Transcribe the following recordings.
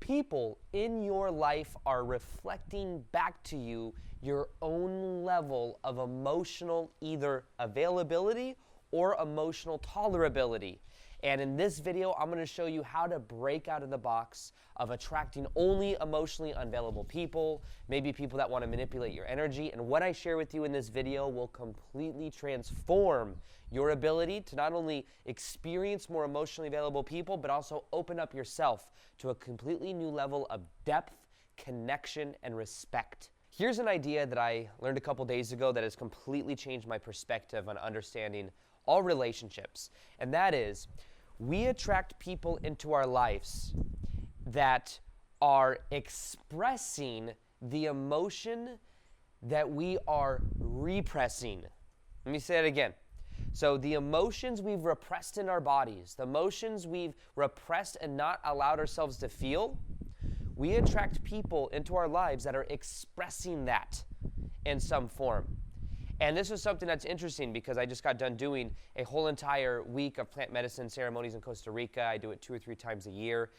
People in your life are reflecting back to you your own level of emotional either availability or emotional tolerability. And in this video, I'm going to show you how to break out of the box of attracting only emotionally unavailable people, maybe people that want to manipulate your energy. And what I share with you in this video will completely transform your ability to not only experience more emotionally available people, but also open up yourself to a completely new level of depth, connection, and respect. Here's an idea that I learned a couple days ago that has completely changed my perspective on understanding all relationships. And that is, we attract people into our lives that are expressing the emotion that we are repressing. Let me say it again. So the emotions we've repressed in our bodies, the emotions we've repressed and not allowed ourselves to feel, we attract people into our lives that are expressing that in some form. And this is something that's interesting because I just got done doing a whole entire week of plant medicine ceremonies in Costa Rica. I do it 2 or 3 times a year.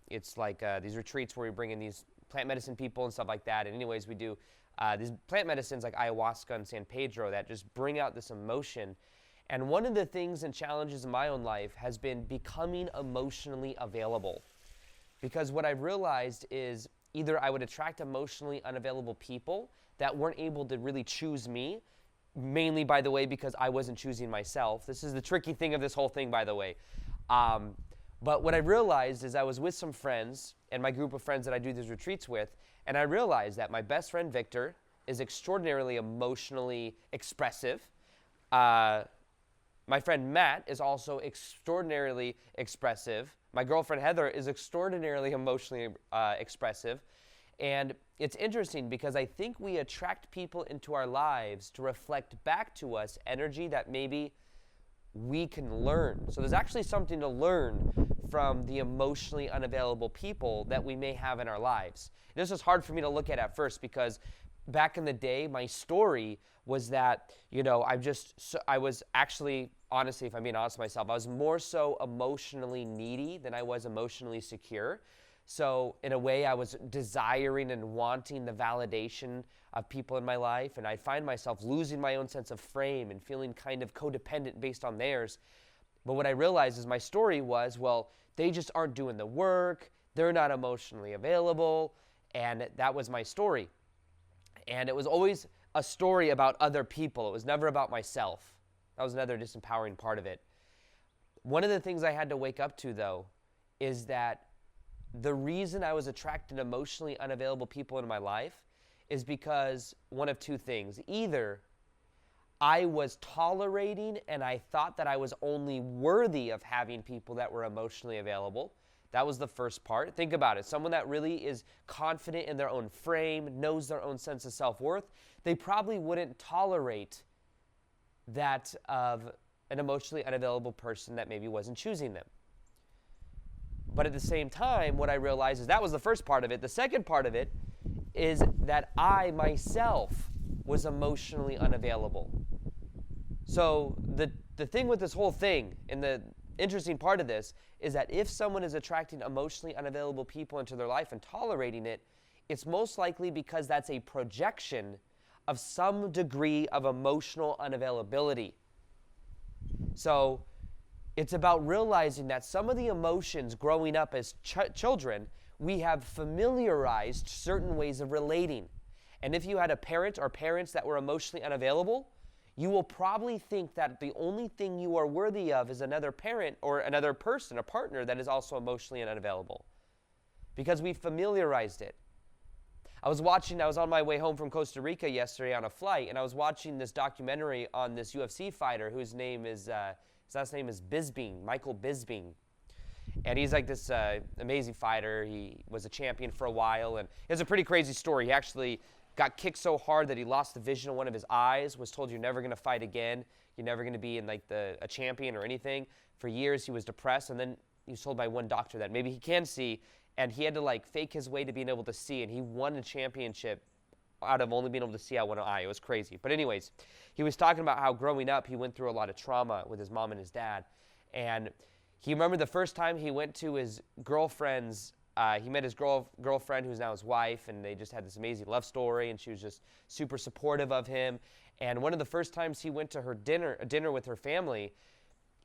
It's like these retreats where we bring in these plant medicine people and stuff like that. And anyways, we do these plant medicines like ayahuasca and San Pedro that just bring out this emotion. And one of the things and challenges in my own life has been becoming emotionally available. Because what I've realized is either I would attract emotionally unavailable people that weren't able to really choose me, mainly, by the way, because I wasn't choosing myself. This is the tricky thing of this whole thing, by the way. But what I realized is I was with some friends and my group of friends that I do these retreats with, and I realized that my best friend, Victor, is extraordinarily emotionally expressive. My friend Matt is also extraordinarily expressive. My girlfriend Heather is extraordinarily emotionally expressive. And it's interesting because I think we attract people into our lives to reflect back to us energy that maybe we can learn. So there's actually something to learn from the emotionally unavailable people that we may have in our lives. This was hard for me to look at first because back in the day, my story was that, I was actually, honestly, if I'm being honest with myself, I was more so emotionally needy than I was emotionally secure. So in a way, I was desiring and wanting the validation of people in my life, and I'd find myself losing my own sense of frame and feeling kind of codependent based on theirs. But what I realized is my story was, well, they just aren't doing the work, they're not emotionally available, and that was my story. And it was always a story about other people. It was never about myself. That was another disempowering part of it. One of the things I had to wake up to, though, is that the reason I was attracting emotionally unavailable people in my life is because one of two things. Either I was tolerating and I thought that I was only worthy of having people that were emotionally available. That was the first part. Think about it. Someone that really is confident in their own frame, knows their own sense of self-worth, they probably wouldn't tolerate that of an emotionally unavailable person that maybe wasn't choosing them. But at the same time, what I realized is that was the first part of it. The second part of it is that I myself was emotionally unavailable. So the thing with this whole thing, and the interesting part of this, is that if someone is attracting emotionally unavailable people into their life and tolerating it, it's most likely because that's a projection of some degree of emotional unavailability. So it's about realizing that some of the emotions growing up as children, we have familiarized certain ways of relating. And if you had a parent or parents that were emotionally unavailable, you will probably think that the only thing you are worthy of is another parent or another person, a partner that is also emotionally unavailable. Because we familiarized it. I was on my way home from Costa Rica yesterday on a flight, and I was watching this documentary on this UFC fighter whose name is, his last name is Bisping, Michael Bisping. And he's like this amazing fighter. He was a champion for a while, and it's a pretty crazy story. He actually got kicked so hard that he lost the vision of one of his eyes, was told you're never going to fight again, you're never going to be in like a champion or anything. For years he was depressed, and then he was told by one doctor that maybe he can see, and he had to like fake his way to being able to see, and he won a championship out of only being able to see out one eye. It was crazy. But anyways, he was talking about how growing up he went through a lot of trauma with his mom and his dad, and he remembered the first time he went to his girlfriend's he met his girlfriend, who's now his wife, and they just had this amazing love story, and she was just super supportive of him. And one of the first times he went to her dinner with her family,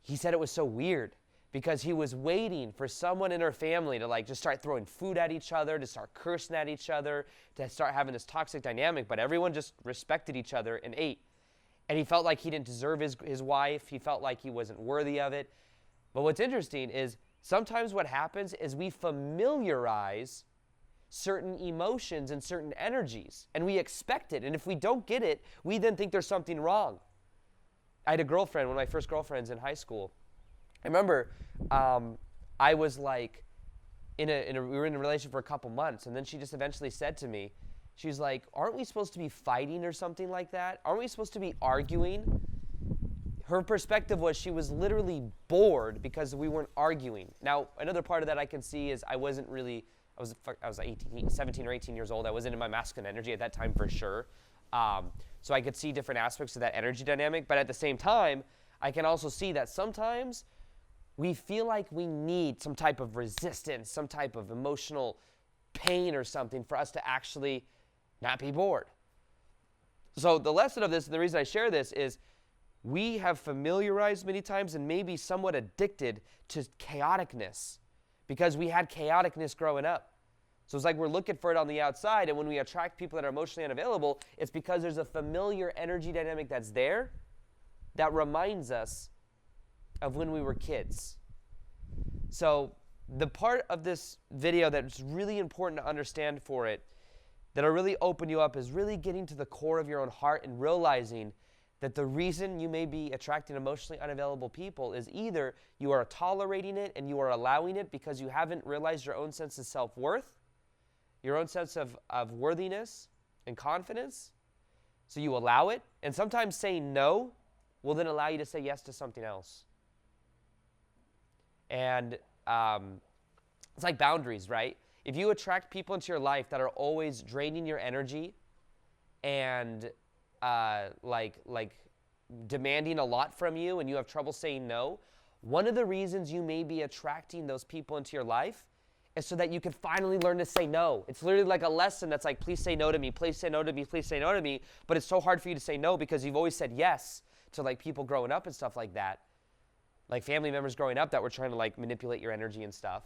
he said it was so weird because he was waiting for someone in her family to like just start throwing food at each other, to start cursing at each other, to start having this toxic dynamic, but everyone just respected each other and ate. And he felt like he didn't deserve his wife. He felt like he wasn't worthy of it. But what's interesting is sometimes what happens is we familiarize certain emotions and certain energies, and we expect it. And if we don't get it, we then think there's something wrong. I had a girlfriend, one of my first girlfriends in high school. I remember I was like, we were in a relationship for a couple months, and then she just eventually said to me, she's like, aren't we supposed to be fighting or something like that? Aren't we supposed to be arguing? Her perspective was she was literally bored because we weren't arguing. Now, another part of that I can see is I was 17 or 18 years old. I wasn't in my masculine energy at that time for sure. So I could see different aspects of that energy dynamic. But at the same time, I can also see that sometimes we feel like we need some type of resistance, some type of emotional pain or something for us to actually not be bored. So the lesson of this, and the reason I share this, is we have familiarized many times and maybe somewhat addicted to chaoticness because we had chaoticness growing up. So it's like we're looking for it on the outside, and when we attract people that are emotionally unavailable, it's because there's a familiar energy dynamic that's there that reminds us of when we were kids. So the part of this video that's really important to understand for it, that'll really open you up, is really getting to the core of your own heart and realizing that the reason you may be attracting emotionally unavailable people is either you are tolerating it and you are allowing it because you haven't realized your own sense of self-worth, your own sense of worthiness and confidence, so you allow it. And sometimes saying no will then allow you to say yes to something else. And it's like boundaries, right? If you attract people into your life that are always draining your energy and like demanding a lot from you, and you have trouble saying no, one of the reasons you may be attracting those people into your life is so that you can finally learn to say no. It's literally like a lesson that's like, please say no to me, please say no to me, please say no to me. But it's so hard for you to say no because you've always said yes to like people growing up and stuff like that. Like family members growing up that were trying to like manipulate your energy and stuff.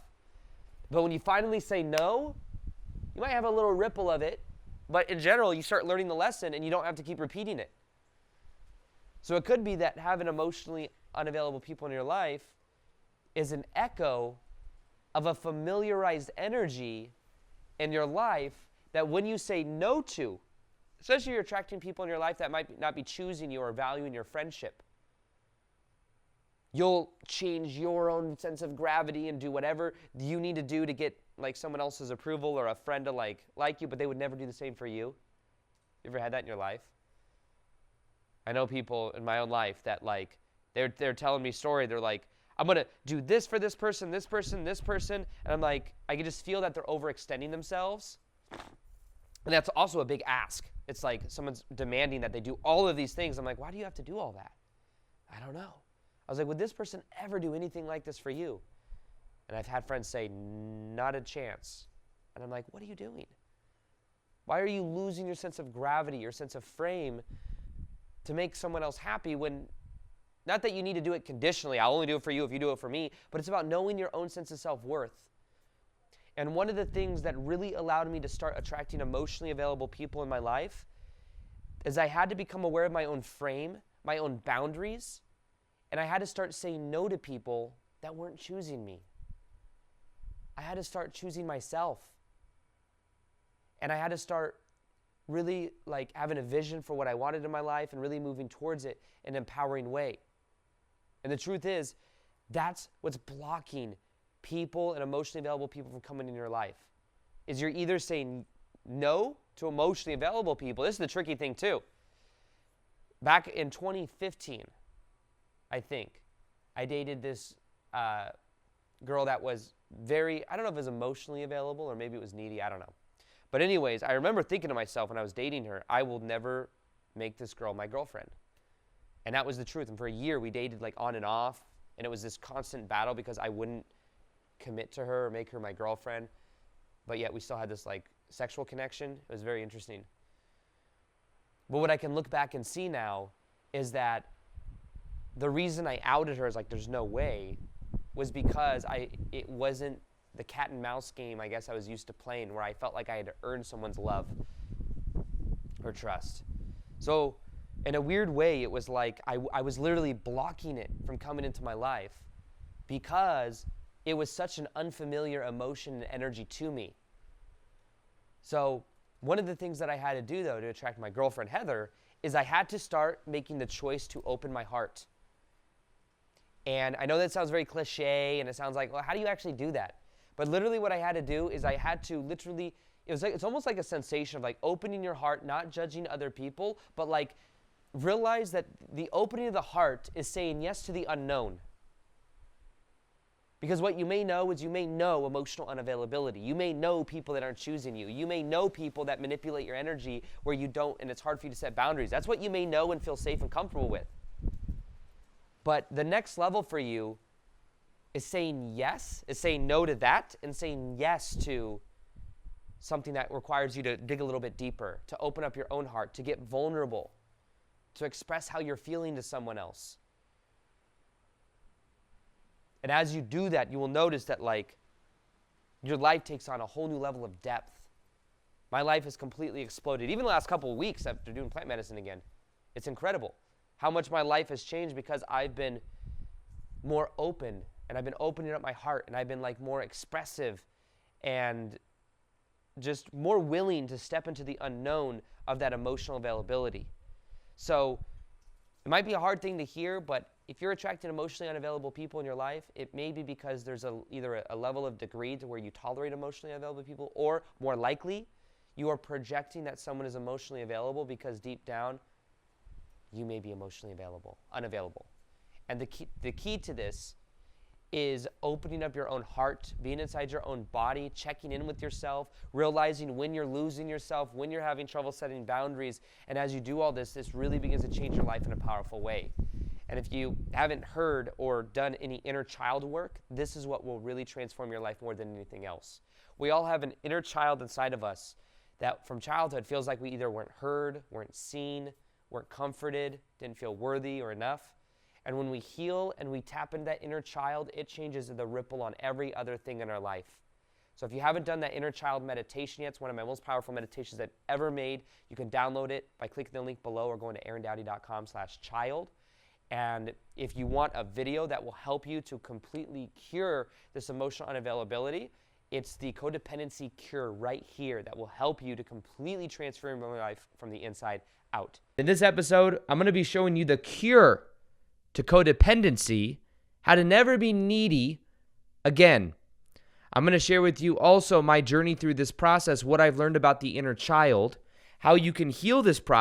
But when you finally say no, you might have a little ripple of it, but in general, you start learning the lesson and you don't have to keep repeating it. So it could be that having emotionally unavailable people in your life is an echo of a familiarized energy in your life that when you say no to, especially if you're attracting people in your life that might not be choosing you or valuing your friendship, you'll change your own sense of gravity and do whatever you need to do to get like someone else's approval or a friend to like you, but they would never do the same for you. You ever had that in your life? I know people in my own life that like they're telling me story. They're like, I'm gonna do this for this person, this person, this person, and I'm like, I can just feel that they're overextending themselves, and that's also a big ask. It's like someone's demanding that they do all of these things. I'm like, why do you have to do all that? I don't know. I was like, would this person ever do anything like this for you? And I've had friends say, not a chance. And I'm like, what are you doing? Why are you losing your sense of gravity, your sense of frame to make someone else happy when, not that you need to do it conditionally, I'll only do it for you if you do it for me, but it's about knowing your own sense of self-worth. And one of the things that really allowed me to start attracting emotionally available people in my life is I had to become aware of my own frame, my own boundaries, and I had to start saying no to people that weren't choosing me. I had to start choosing myself. And I had to start really like having a vision for what I wanted in my life and really moving towards it in an empowering way. And the truth is, that's what's blocking people and emotionally available people from coming in your life. Is you're either saying no to emotionally available people. This is the tricky thing too. Back in 2015, I think, I dated this girl that was very, I don't know if it was emotionally available or maybe it was needy, I don't know. But anyways, I remember thinking to myself when I was dating her, I will never make this girl my girlfriend. And that was the truth. And for a year, we dated like on and off. And it was this constant battle because I wouldn't commit to her or make her my girlfriend. but yet we still had this like sexual connection. It was very interesting. But what I can look back and see now is that the reason I outed her as like there's no way was because it wasn't the cat and mouse game I guess I was used to playing, where I felt like I had to earn someone's love or trust. So in a weird way, it was like I was literally blocking it from coming into my life because it was such an unfamiliar emotion and energy to me. So one of the things that I had to do, though, to attract my girlfriend, Heather, is I had to start making the choice to open my heart. And I know that sounds very cliche, and it sounds like, well, how do you actually do that? But literally what I had to do is I had to literally, it's almost like a sensation of like opening your heart, not judging other people, but like realize that the opening of the heart is saying yes to the unknown. Because what you may know is you may know emotional unavailability. You may know people that aren't choosing you. You may know people that manipulate your energy where you don't, and it's hard for you to set boundaries. That's what you may know and feel safe and comfortable with. But the next level for you is saying yes, is saying no to that, and saying yes to something that requires you to dig a little bit deeper, to open up your own heart, to get vulnerable, to express how you're feeling to someone else. And as you do that, you will notice that like your life takes on a whole new level of depth. My life has completely exploded. Even the last couple of weeks after doing plant medicine again, it's incredible how much my life has changed because I've been more open, and I've been opening up my heart, and I've been like more expressive and just more willing to step into the unknown of that emotional availability. So it might be a hard thing to hear, but if you're attracting emotionally unavailable people in your life, it may be because there's either a level of degree to where you tolerate emotionally unavailable people, or more likely, you are projecting that someone is emotionally available because deep down, you may be emotionally unavailable. And the key to this is opening up your own heart, being inside your own body, checking in with yourself, realizing when you're losing yourself, when you're having trouble setting boundaries. And as you do all this, this really begins to change your life in a powerful way. And if you haven't heard or done any inner child work, this is what will really transform your life more than anything else. We all have an inner child inside of us that from childhood feels like we either weren't heard, weren't seen, weren't comforted, didn't feel worthy or enough. And when we heal and we tap into that inner child, it changes the ripple on every other thing in our life. So if you haven't done that inner child meditation yet, it's one of my most powerful meditations I've ever made. You can download it by clicking the link below or going to aarondowdy.com/child. And if you want a video that will help you to completely cure this emotional unavailability, it's the codependency cure right here that will help you to completely transform your life from the inside out. In this episode, I'm going to be showing you the cure to codependency, how to never be needy again. I'm going to share with you also my journey through this process, what I've learned about the inner child, how you can heal this process.